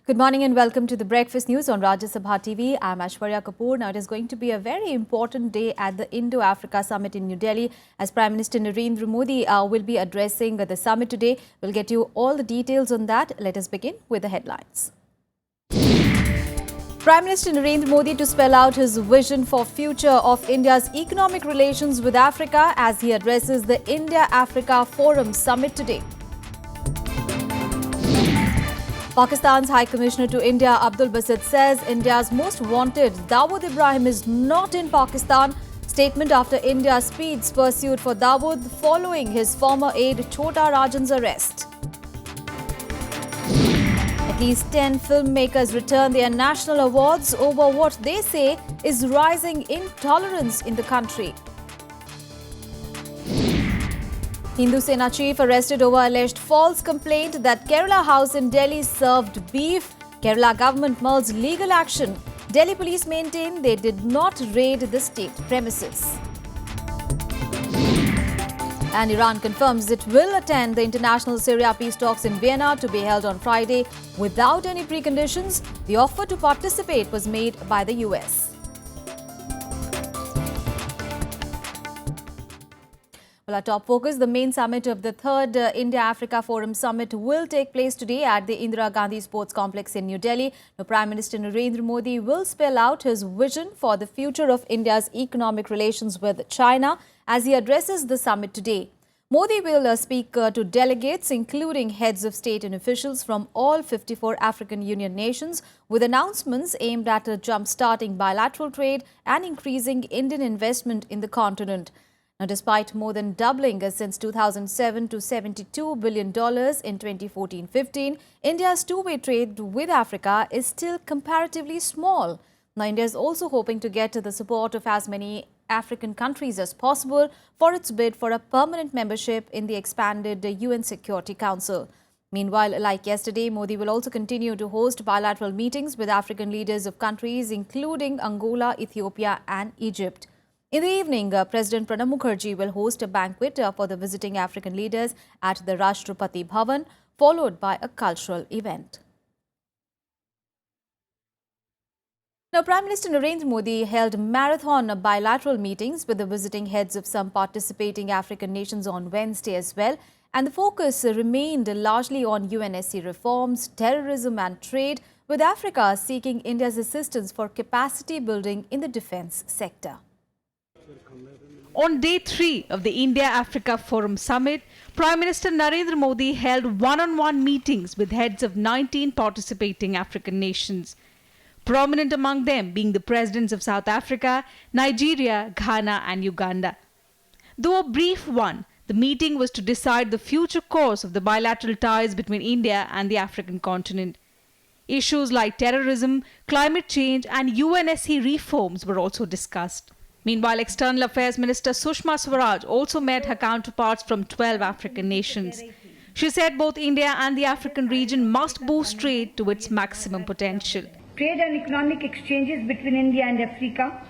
Good morning and welcome to the Breakfast News on Rajya Sabha TV. I'm Aishwarya Kapoor. Now, it is going to be a very important day at the Indo-Africa Summit in New Delhi as Prime Minister Narendra Modi will be addressing the summit today. We'll get you all the details on that. Let us begin with the headlines. Prime Minister Narendra Modi to spell out his vision for future of India's economic relations with Africa as he addresses the India-Africa Forum Summit today. Pakistan's High Commissioner to India, Abdul Basit, says India's most wanted Dawood Ibrahim is not in Pakistan. Statement after India speeds pursuit for Dawood following his former aide Chota Rajan's arrest. At least 10 filmmakers return their national awards over what they say is rising intolerance in the country. Hindu Sena chief arrested over alleged false complaint that Kerala House in Delhi served beef. Kerala government mulls legal action. Delhi police maintain they did not raid the state premises. And Iran confirms it will attend the international Syria peace talks in Vienna to be held on Friday without any preconditions. The offer to participate was made by the US. Well, our top focus, the main summit of the third India-Africa Forum Summit will take place today at the Indira Gandhi Sports Complex in New Delhi. Now, Prime Minister Narendra Modi will spell out his vision for the future of India's economic relations with China as he addresses the summit today. Modi will speak to delegates, including heads of state and officials from all 54 African Union nations, with announcements aimed at jump-starting bilateral trade and increasing Indian investment in the continent. Now, despite more than doubling since 2007 to $72 billion in 2014-15, India's two-way trade with Africa is still comparatively small. Now, India is also hoping to get the support of as many African countries as possible for its bid for a permanent membership in the expanded UN Security Council. Meanwhile, like yesterday, Modi will also continue to host bilateral meetings with African leaders of countries including Angola, Ethiopia and Egypt. In the evening, President Pranab Mukherjee will host a banquet for the visiting African leaders at the Rashtrapati Bhavan, followed by a cultural event. Now, Prime Minister Narendra Modi held marathon bilateral meetings with the visiting heads of some participating African nations on Wednesday as well. And the focus remained largely on UNSC reforms, terrorism and trade, with Africa seeking India's assistance for capacity building in the defense sector. On day 3 of the India-Africa Forum Summit, Prime Minister Narendra Modi held one-on-one meetings with heads of 19 participating African nations. Prominent among them being the presidents of South Africa, Nigeria, Ghana and Uganda. Though a brief one, the meeting was to decide the future course of the bilateral ties between India and the African continent. Issues like terrorism, climate change and UNSC reforms were also discussed. Meanwhile, External Affairs Minister Sushma Swaraj also met her counterparts from 12 African nations. She said both India and the African region must boost trade to its maximum potential. Trade and economic exchanges between India and Africa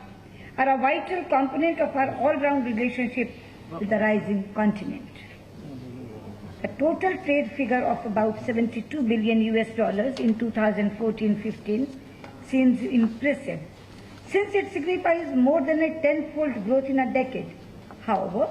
are a vital component of our all-round relationship with the rising continent. A total trade figure of about $72 billion in 2014-15 seems impressive, since it signifies more than a tenfold growth in a decade. However,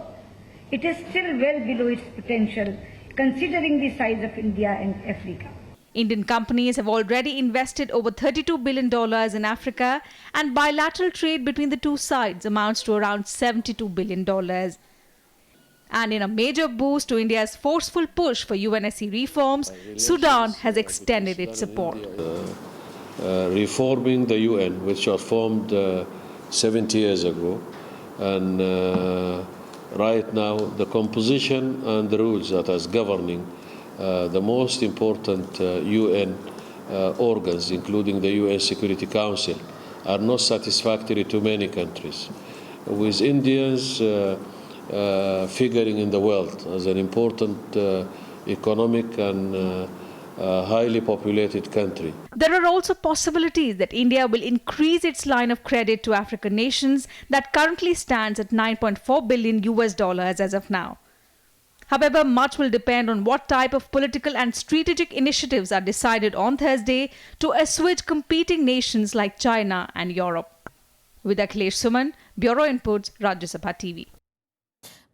it is still well below its potential, considering the size of India and Africa. Indian companies have already invested over $32 billion in Africa, and bilateral trade between the two sides amounts to around $72 billion. And in a major boost to India's forceful push for UNSC reforms, Sudan has extended its support. Reforming the UN, which was formed 70 years ago, and right now the composition and the rules that is governing the most important UN organs, including the UN Security Council, are not satisfactory to many countries, with Indians figuring in the world as an important economic and highly populated country. There are also possibilities that India will increase its line of credit to African nations that currently stands at $9.4 billion as of now. However, much will depend on what type of political and strategic initiatives are decided on Thursday to assuage competing nations like China and Europe. With Akhilesh Suman, Bureau Inputs, Rajya Sabha TV.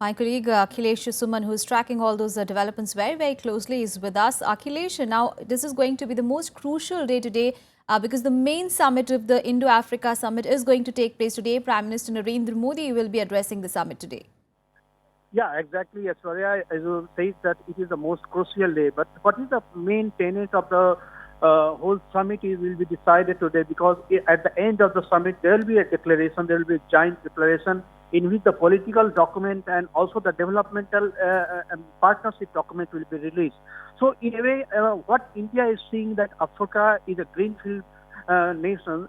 My colleague Akhilesh Suman, who is tracking all those developments very, very closely, is with us. Akhilesh, now this is going to be the most crucial day today because the main summit of the Indo-Africa Summit is going to take place today. Prime Minister Narendra Modi will be addressing the summit today. Yeah, exactly. Aishwarya, as you said, that it is the most crucial day. But what is the main tenet of the whole summit will be decided today, because at the end of the summit, there will be a declaration, there will be a joint declaration in which the political document and also the developmental partnership document will be released. So in a way, what India is seeing, that Africa is a greenfield nation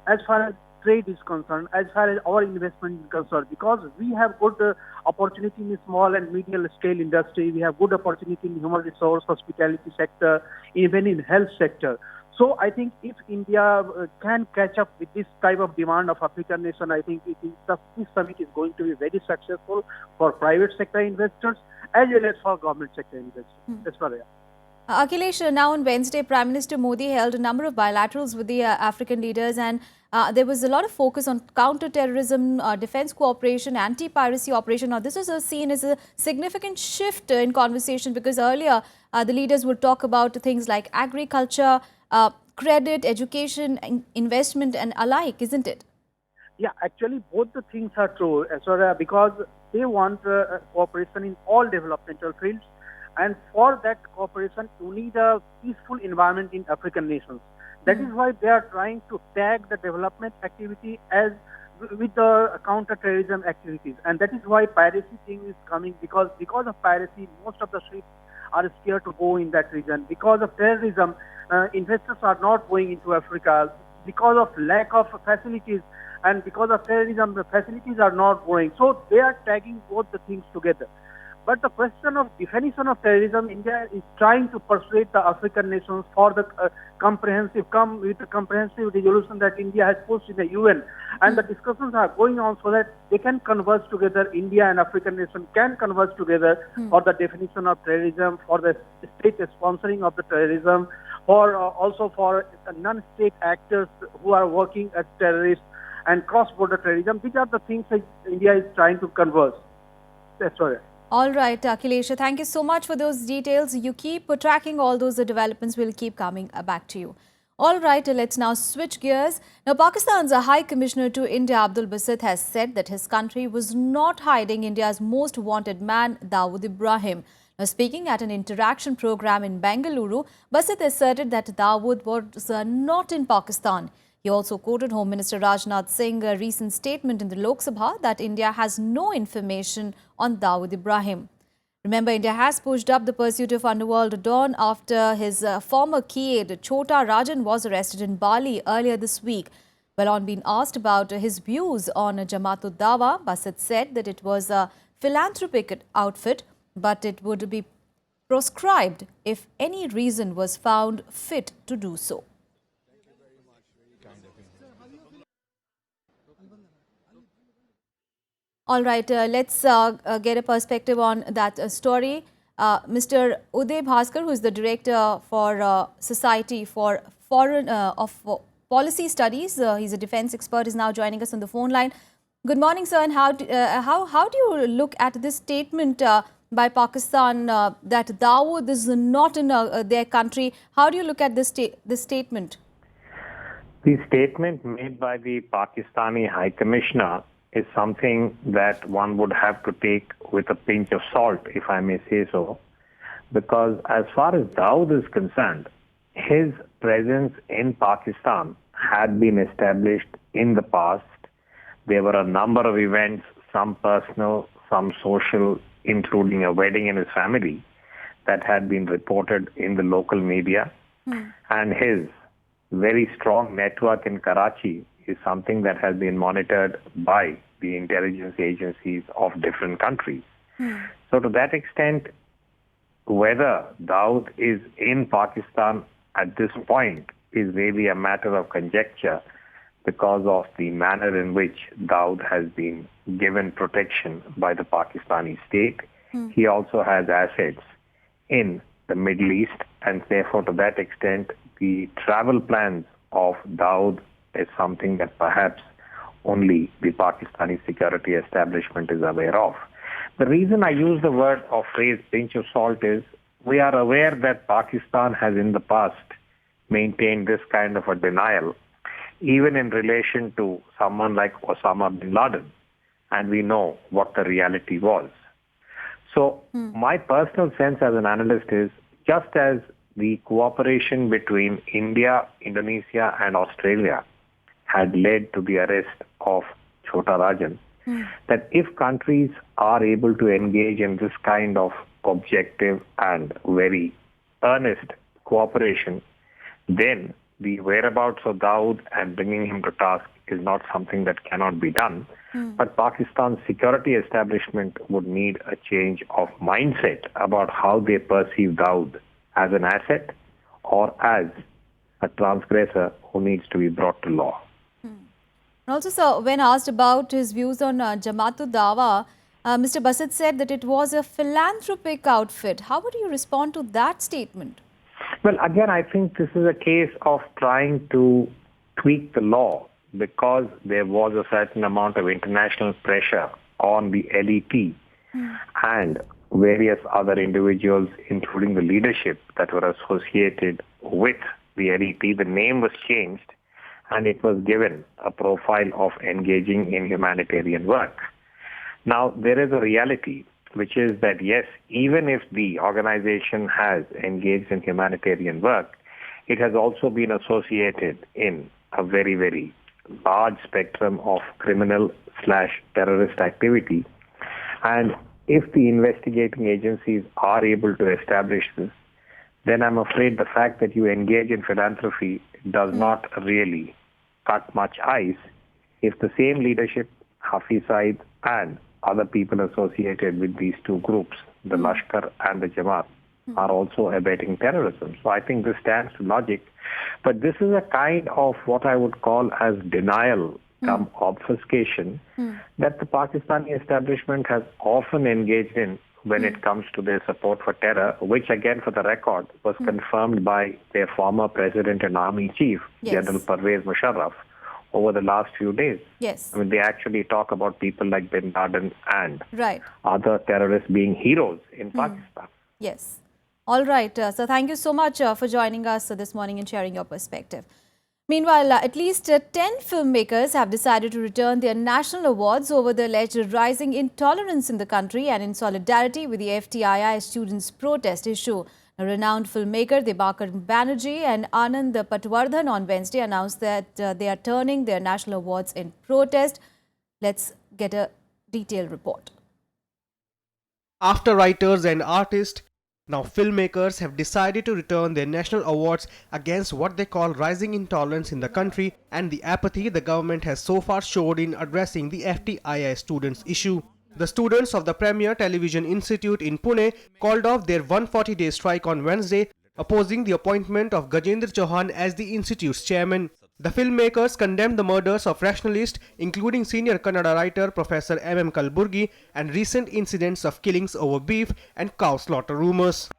as far as trade is concerned, as far as our investment is concerned, because we have good opportunity in small and medium scale industry, we have good opportunity in human resource, hospitality sector, even in health sector. So I think if India can catch up with this type of demand of African nation, I think this summit is going to be very successful for private sector investors as well as for government sector investors. That's what I am. Akhilesh, now on Wednesday, Prime Minister Modi held a number of bilaterals with the African leaders, and there was a lot of focus on counter-terrorism, defense cooperation, anti-piracy operation. Now, this is seen as a significant shift in conversation, because earlier the leaders would talk about things like agriculture, credit, education, investment and alike, isn't it? Yeah, actually both the things are true, because they want cooperation in all developmental fields. And for that cooperation, you need a peaceful environment in African nations. That is why they are trying to tag the development activity as with the counter-terrorism activities. And that is why piracy thing is coming, because of piracy, most of the ships are scared to go in that region. Because of terrorism, investors are not going into Africa. Because of lack of facilities and because of terrorism, the facilities are not growing. So they are tagging both the things together. But the question of definition of terrorism, India is trying to persuade the African nations for the comprehensive resolution that India has pushed in the UN. And the discussions are going on so that they can converge together, India and African nations can converge together for the definition of terrorism, for the state sponsoring of the terrorism, for also for non-state actors who are working as terrorists and cross-border terrorism. These are the things that India is trying to converge. That's right. All right, Akhilesh, thank you so much for those details. You keep tracking all those developments. We'll keep coming back to you. All right, let's now switch gears. Now, Pakistan's High Commissioner to India, Abdul Basit, has said that his country was not hiding India's most wanted man, Dawood Ibrahim. Now, speaking at an interaction program in Bengaluru, Basit asserted that Dawood was not in Pakistan. He also quoted Home Minister Rajnath Singh's recent statement in the Lok Sabha that India has no information on Dawood Ibrahim. Remember, India has pushed up the pursuit of underworld Don after his former key aide Chota Rajan was arrested in Bali earlier this week. Well, on being asked about his views on Jamaat-ud-Dawa, Basit said that it was a philanthropic outfit, but it would be proscribed if any reason was found fit to do so. All right, let's get a perspective on that story. Mr. Uday Bhaskar, who is the director for Society for Policy Studies, he's a defense expert, is now joining us on the phone line. Good morning, sir. And how do you look at this statement by Pakistan that Dawood is not in their country? How do you look at this statement? The statement made by the Pakistani High Commissioner is something that one would have to take with a pinch of salt, if I may say so, because as far as Dawood is concerned, his presence in Pakistan had been established in the past. There were a number of events, some personal, some social, including a wedding in his family, that had been reported in the local media. And his very strong network in Karachi is something that has been monitored by the intelligence agencies of different countries. So to that extent, whether Dawood is in Pakistan at this point is really a matter of conjecture because of the manner in which Dawood has been given protection by the Pakistani state. he also has assets in the Middle East, and therefore to that extent the travel plans of Dawood is something that perhaps only the Pakistani security establishment is aware of. The reason I use the word or phrase pinch of salt is we are aware that Pakistan has in the past maintained this kind of a denial, even in relation to someone like Osama bin Laden, and we know what the reality was. So my personal sense as an analyst is just as the cooperation between India, Indonesia and Australia had led to the arrest of Chota Rajan, that if countries are able to engage in this kind of objective and very earnest cooperation, then the whereabouts of Dawood and bringing him to task is not something that cannot be done. But Pakistan's security establishment would need a change of mindset about how they perceive Dawood as an asset or as a transgressor who needs to be brought to law. And also, sir, when asked about his views on Jamaat Dawa, Mr. Basit said that it was a philanthropic outfit. How would you respond to that statement? Well, again, I think this is a case of trying to tweak the law because there was a certain amount of international pressure on the LEP and various other individuals, including the leadership that were associated with the LEP. The name was changed and it was given a profile of engaging in humanitarian work. Now, there is a reality, which is that, yes, even if the organization has engaged in humanitarian work, it has also been associated in a very, very large spectrum of criminal/terrorist activity. And if the investigating agencies are able to establish this, then I'm afraid the fact that you engage in philanthropy does not really cut much ice if the same leadership, Hafiz Saeed and other people associated with these two groups, the Lashkar and the Jamaat, are also abetting terrorism. So I think this stands to logic. But this is a kind of what I would call as denial come obfuscation that the Pakistani establishment has often engaged in when it comes to their support for terror, which again, for the record, was confirmed by their former president and army chief, General Pervez Musharraf, over the last few days. Yes. I mean, they actually talk about people like bin Laden and Right. other terrorists being heroes in Pakistan. Yes. All right. So thank you so much for joining us this morning and sharing your perspective. Meanwhile, at least 10 filmmakers have decided to return their national awards over the alleged rising intolerance in the country and in solidarity with the FTII students' protest issue. A renowned filmmaker Debakar Banerjee and Anand Patwardhan on Wednesday announced that they are turning their national awards in protest. Let's get a detailed report. After writers and artists, now filmmakers have decided to return their national awards against what they call rising intolerance in the country and the apathy the government has so far showed in addressing the FTII students issue. The students of the Premier Television Institute in Pune called off their 140-day strike on Wednesday, opposing the appointment of Gajendra Chauhan as the institute's chairman. The filmmakers condemned the murders of rationalists, including senior Kannada writer Professor M.M. Kalburgi, and recent incidents of killings over beef and cow slaughter rumors.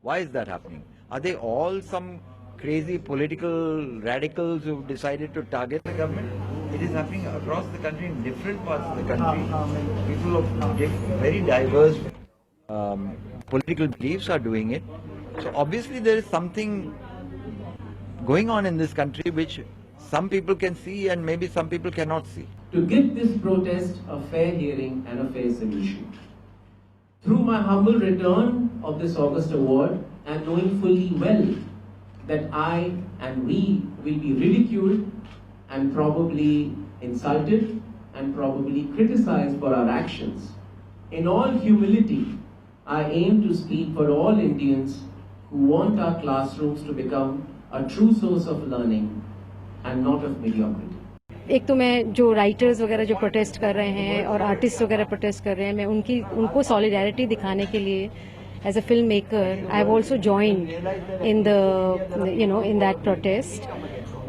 Why is that happening? Are they all some crazy political radicals who've decided to target the government? It is happening across the country, in different parts of the country. People of very diverse political beliefs are doing it. So obviously there is something going on in this country which some people can see and maybe some people cannot see. To give this protest a fair hearing and a fair solution. Through my humble return of this August award, and knowing fully well that I and we will be ridiculed and probably insulted and probably criticized for our actions, in all humility, I aim to speak for all Indians who want our classrooms to become a true source of learning and not of mediocrity. एक तो मैं जो writers वगैरह जो protest कर रहे हैं और आर्टिस्ट वगैरह प्रोटेस्ट कर रहे हैं, मैं उनको सॉलिडारिटी दिखाने के लिए as a film maker I have also joined in the in that protest.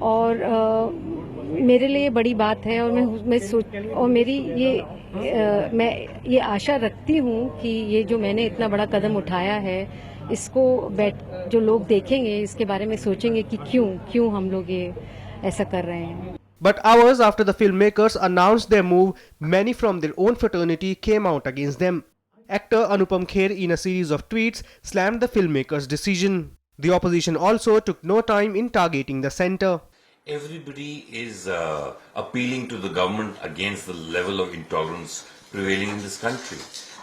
और मेरे लिए बड़ी बात है और मैं सोच और मेरी मैं ये आशा रखती हूँ कि ये जो मैंने इतना बड़ा कदम उठाया है इसको जो लोग देखेंगे इसके बारे में सोचेंगे कि क्यों हम लोग ये ऐसा कर रहे हैं. But hours after the filmmakers announced their move, many from their own fraternity came out against them. Actor Anupam Kher, in a series of tweets, slammed the filmmakers' decision. The opposition also took no time in targeting the centre. Everybody is appealing to the government against the level of intolerance prevailing in this country.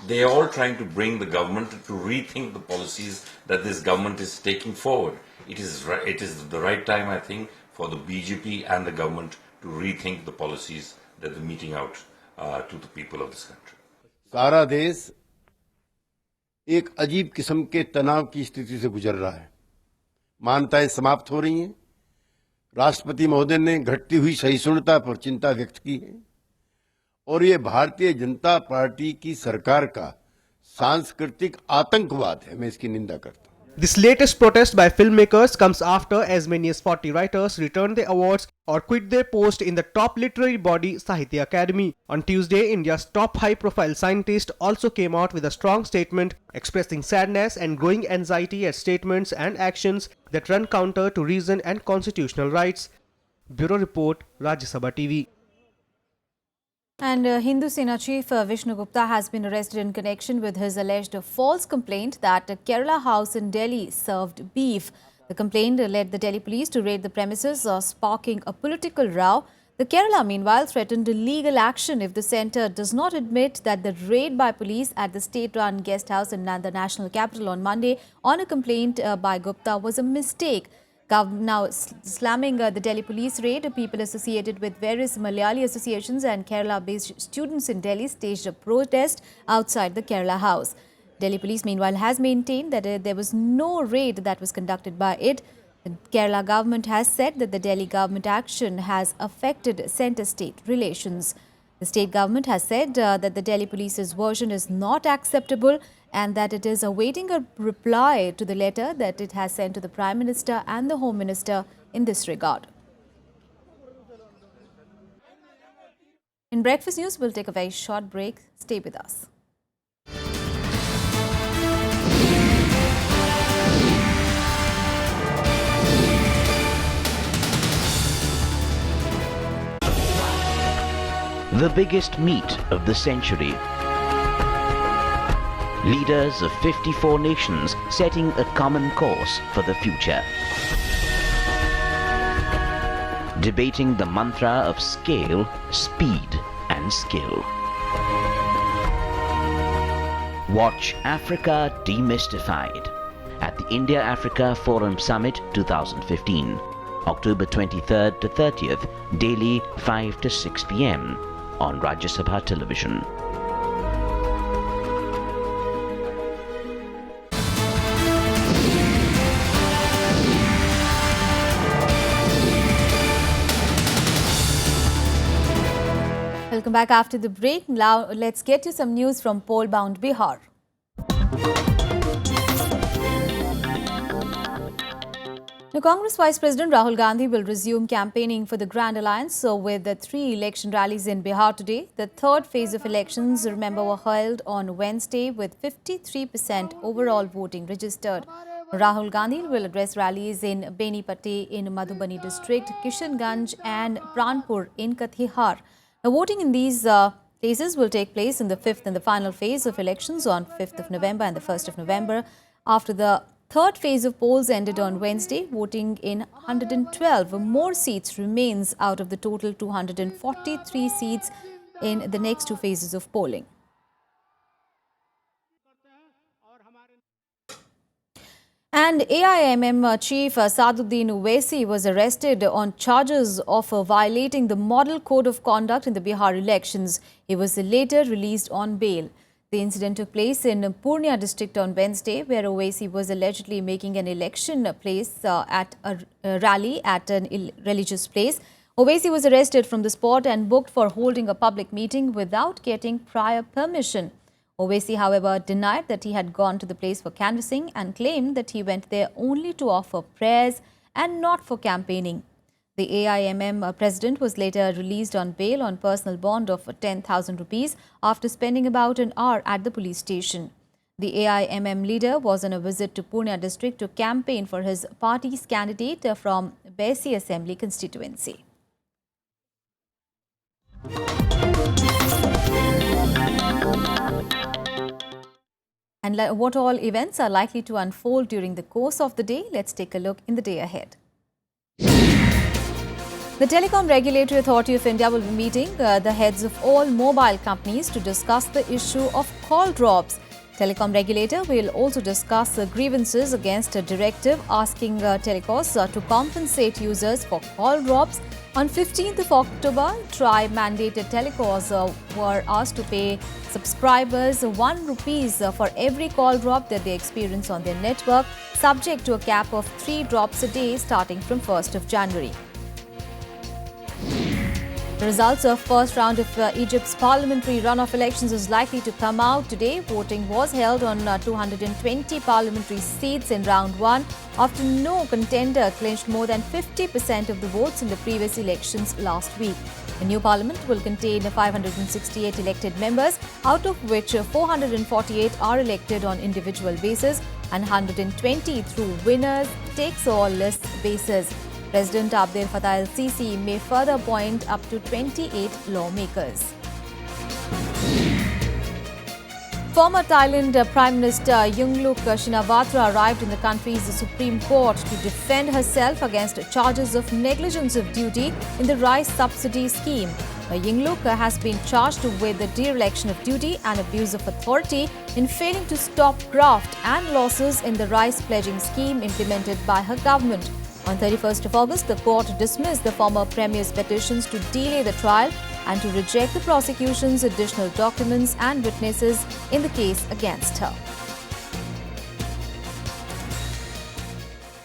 They are all trying to bring the government to rethink the policies that this government is taking forward. It is the right time, I think, for the BJP and the government to rethink the policies that they're meting out to the people of this country. सारा देश एक अजीब किस्म के तनाव की स्थिति से गुजर रहा है. मान्यताएं समाप्त हो रही हैं. राष्ट्रपति महोदय ने घटती हुई सहिष्णुता पर चिंता व्यक्त की है और ये भारतीय जनता पार्टी की सरकार का सांस्कृतिक आतंकवाद है. मैं इसकी निंदा करता हूं. This latest protest by filmmakers comes after as many as 40 writers returned their awards or quit their post in the top literary body Sahitya Academy. On Tuesday, India's top high-profile scientist also came out with a strong statement expressing sadness and growing anxiety at statements and actions that run counter to reason and constitutional rights. Bureau Report, Rajya Sabha TV. And Hindu Sena chief Vishnu Gupta has been arrested in connection with his alleged false complaint that a Kerala house in Delhi served beef. The complaint led the Delhi police to raid the premises, sparking a political row. The Kerala, meanwhile, threatened legal action if the centre does not admit that the raid by police at the state-run guest house in the national capital on Monday on a complaint by Gupta was a mistake. Now slamming the Delhi police raid, people associated with various Malayali associations and Kerala-based students in Delhi staged a protest outside the Kerala house. Delhi police, meanwhile, has maintained that there was no raid that was conducted by it. The Kerala government has said that the Delhi government action has affected centre-state relations. The state government has said that the Delhi police's version is not acceptable and that it is awaiting a reply to the letter that it has sent to the Prime Minister and the Home Minister in this regard. In Breakfast News, we'll take a very short break. Stay with us. The biggest meet of the century. Leaders of 54 nations setting a common course for the future. Debating the mantra of scale, speed and skill. Watch Africa Demystified at the India-Africa Forum Summit 2015. October 23rd to 30th, daily 5 to 6 p.m. on Rajya Sabha television. Welcome back after the break. Now let's get you some news from poll-bound Bihar. Now, Congress Vice President Rahul Gandhi will resume campaigning for the Grand Alliance with the 3 election rallies in Bihar today. The third phase of elections, remember, were held on Wednesday with 53% overall voting registered. Rahul Gandhi will address rallies in Benipate in Madhubani district, Kishanganj and Pranpur in Katihar. Now, voting in these places will take place in the 5th and the final phase of elections on 5th of November and the 1st of November. After the third phase of polls ended on Wednesday, voting in 112 more seats remains out of the total 243 seats in the next 2 phases of polling. And AIMM chief Saduddin Owaisi was arrested on charges of violating the Model Code of Conduct in the Bihar elections. He was later released on bail. The incident took place in Purnia district on Wednesday, where Owaisi was allegedly making an election place at a rally at a religious place. Owaisi was arrested from the spot and booked for holding a public meeting without getting prior permission. Owaisi, however, denied that he had gone to the place for canvassing and claimed that he went there only to offer prayers and not for campaigning. The AIMM president was later released on bail on personal bond of 10,000 rupees after spending about an hour at the police station. The AIMM leader was on a visit to Pune district to campaign for his party's candidate from Besi Assembly constituency. And what all events are likely to unfold during the course of the day? Let's take a look in the day ahead. The Telecom Regulatory Authority of India will be meeting the heads of all mobile companies to discuss the issue of call drops. Telecom regulator will also discuss grievances against a directive asking telecoms to compensate users for call drops. On 15th of October, TRI-mandated telecoms were asked to pay subscribers ₹1 for every call drop that they experience on their network, subject to a cap of 3 drops a day starting from 1st of January. The results of first round of Egypt's parliamentary runoff elections is likely to come out today. Voting was held on 220 parliamentary seats in round 1 after no contender clinched more than 50% of the votes in the previous elections last week. The new parliament will contain 568 elected members, out of which 448 are elected on individual basis and 120 through winners-takes-all-list basis. President Abdel Fattah el-Sisi may further appoint up to 28 lawmakers. Former Thailand Prime Minister Yingluck Shinawatra arrived in the country's Supreme Court to defend herself against charges of negligence of duty in the rice subsidy scheme. Yingluck has been charged with the dereliction of duty and abuse of authority in failing to stop graft and losses in the rice pledging scheme implemented by her government. On 31st of August, the court dismissed the former Premier's petitions to delay the trial and to reject the prosecution's additional documents and witnesses in the case against her.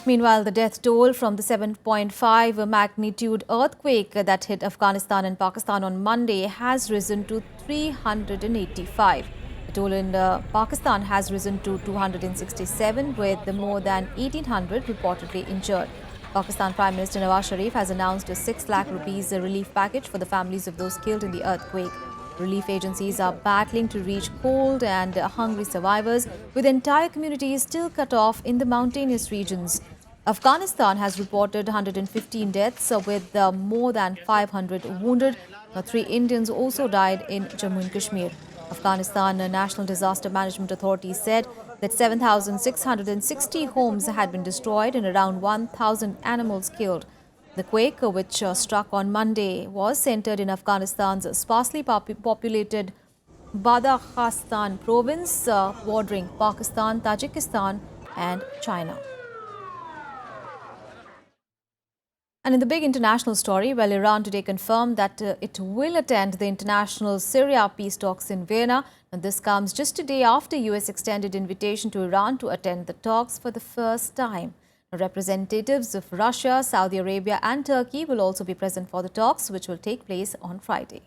Meanwhile, the death toll from the 7.5 magnitude earthquake that hit Afghanistan and Pakistan on Monday has risen to 385. The toll in Pakistan has risen to 267, with more than 1,800 reportedly injured. Pakistan Prime Minister Nawaz Sharif has announced a 6 lakh rupees relief package for the families of those killed in the earthquake. Relief agencies are battling to reach cold and hungry survivors, with entire communities still cut off in the mountainous regions. Afghanistan has reported 115 deaths, with more than 500 wounded. 3 Indians also died in Jammu and Kashmir. Afghanistan National Disaster Management Authority said that 7,660 homes had been destroyed and around 1,000 animals killed. The quake, which struck on Monday, was centered in Afghanistan's sparsely populated Badakhshan province, bordering Pakistan, Tajikistan and China. And in the big international story, well, Iran today confirmed that it will attend the international Syria peace talks in Vienna. And this comes just a day after US extended invitation to Iran to attend the talks for the first time. Representatives of Russia, Saudi Arabia and Turkey will also be present for the talks, which will take place on Friday.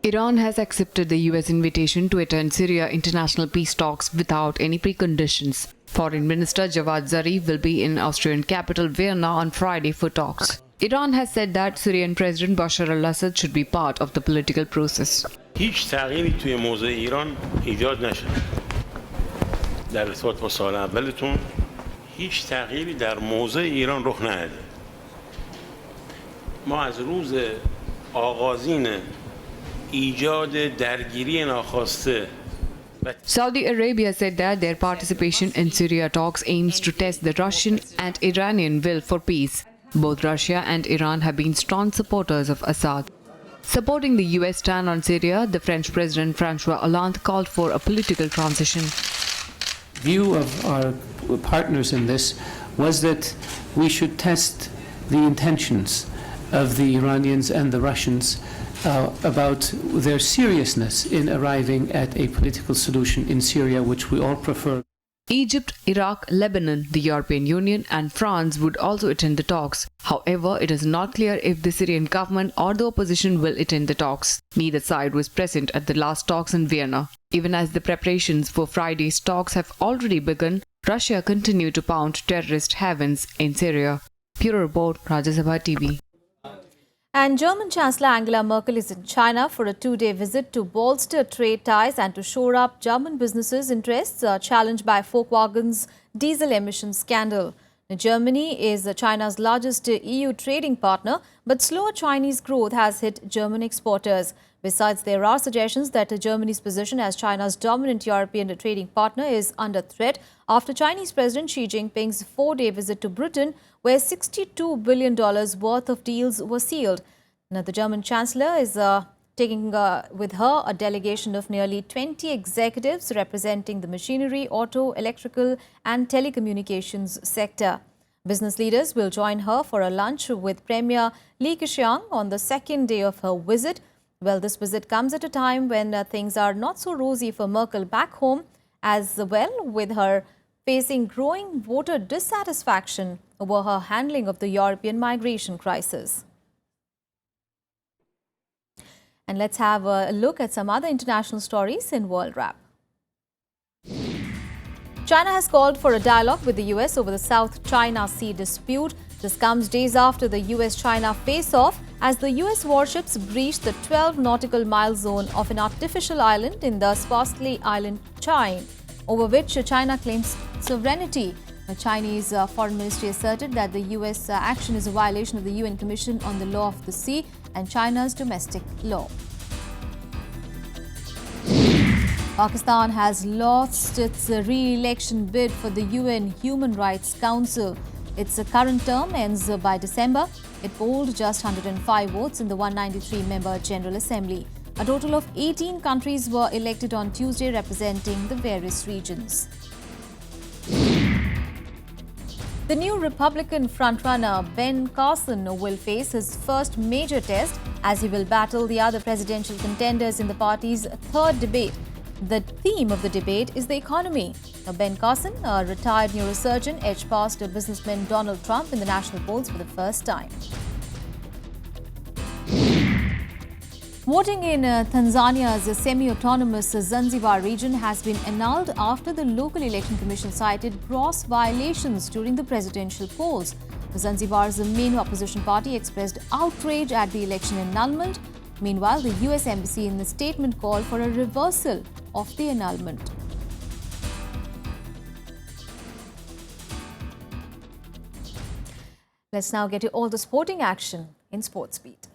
Iran has accepted the US invitation to attend Syria international peace talks without any preconditions. Foreign Minister Javad Zarif will be in Austrian capital Vienna on Friday for talks. Iran has said that Syrian President Bashar al-Assad should be part of the political process. هیچ تغییری توی موضع ایران ایجاد نشد. در ارتباط با سال اولتون هیچ تغییری در موضع ایران رخ نداده. ما از روز آغازین ایجاد درگیری ناخواسته Saudi Arabia said that their participation in Syria talks aims to test the Russian and Iranian will for peace. Both Russia and Iran have been strong supporters of Assad. Supporting the US stand on Syria, the French President François Hollande called for a political transition. View of our partners in this was that we should test the intentions of the Iranians and the Russians about their seriousness in arriving at a political solution in Syria, which we all prefer. Egypt, Iraq, Lebanon, the European Union and France would also attend the talks. However, it is not clear if the Syrian government or the opposition will attend the talks. Neither side was present at the last talks in Vienna. Even as the preparations for Friday's talks have already begun, Russia continued to pound terrorist havens in Syria. Bureau Report, Rajya Sabha TV. And German Chancellor Angela Merkel is in China for a 2-day visit to bolster trade ties and to shore up German businesses' interests challenged by Volkswagen's diesel emissions scandal. Now, Germany is China's largest EU trading partner, but slower Chinese growth has hit German exporters. Besides, there are suggestions that Germany's position as China's dominant European trading partner is under threat after Chinese President Xi Jinping's 4-day visit to Britain, where $62 billion worth of deals were sealed. Now, the German Chancellor is taking with her a delegation of nearly 20 executives representing the machinery, auto, electrical and telecommunications sector. Business leaders will join her for a lunch with Premier Li Keqiang on the second day of her visit. Well, this visit comes at a time when things are not so rosy for Merkel back home, as well, with her facing growing voter dissatisfaction over her handling of the European migration crisis. And let's have a look at some other international stories in World Wrap. China has called for a dialogue with the US over the South China Sea dispute. This comes days after the US-China face-off as the US warships breached the 12 nautical mile zone of an artificial island in the sparsely island chain, over which China claims sovereignty. The Chinese Foreign Ministry asserted that the US action is a violation of the UN Commission on the Law of the Sea and China's domestic law. Pakistan has lost its re-election bid for the UN Human Rights Council. Its current term ends by December. It polled just 105 votes in the 193-member General Assembly. A total of 18 countries were elected on Tuesday, representing the various regions. The new Republican frontrunner Ben Carson will face his first major test as he will battle the other presidential contenders in the party's third debate. The theme of the debate is the economy. Now, Ben Carson, a retired neurosurgeon, edged past businessman Donald Trump in the national polls for the first time. Voting in Tanzania's semi-autonomous Zanzibar region has been annulled after the local election commission cited gross violations during the presidential polls. Zanzibar's main opposition party expressed outrage at the election annulment. Meanwhile, the US Embassy in the statement called for a reversal of the annulment. Let's now get to all the sporting action in Sports Beat.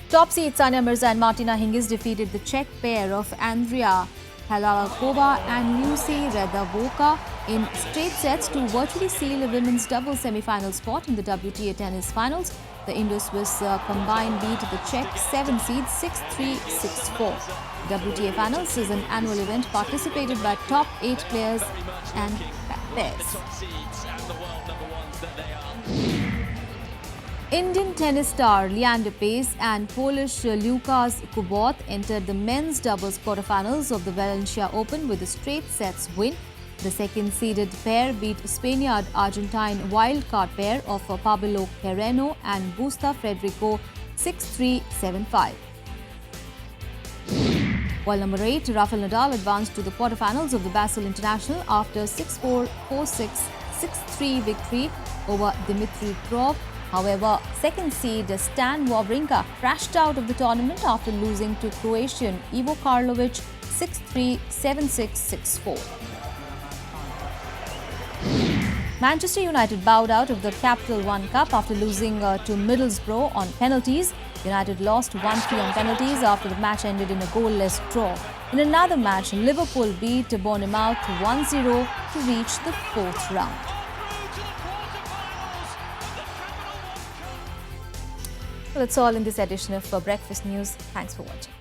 Top seeds Sania Mirza and Martina Hingis defeated the Czech pair of Andrea Halalkova and Lucy Radavoka in straight sets to virtually seal a women's doubles semi-final spot in the WTA tennis finals. The Indo-Swiss combined beat the Czech 7 seeds 6-3, 6-4. WTA Finals is an annual event participated by top 8 players and pairs. Indian tennis star Leander Paes and Polish Lukasz Kubot entered the men's doubles quarterfinals of the Valencia Open with a straight sets win. The second-seeded pair beat Spaniard-Argentine wildcard pair of Pablo Carreño and Busta Federico 6-3, 7-5. While number 8, Rafael Nadal advanced to the quarterfinals of the Basel International after 6-4, 4-6, 6-3 victory over Dmitry Krov. However, second seed Stan Wawrinka crashed out of the tournament after losing to Croatian Ivo Karlovic 6-3, 7-6, 6-4. Manchester United bowed out of the Capital One Cup after losing to Middlesbrough on penalties. United lost 1-3 on penalties after the match ended in a goalless draw. In another match, Liverpool beat Bournemouth 1-0 to reach the fourth round. Well, that's all in this edition of Breakfast News. Thanks for watching.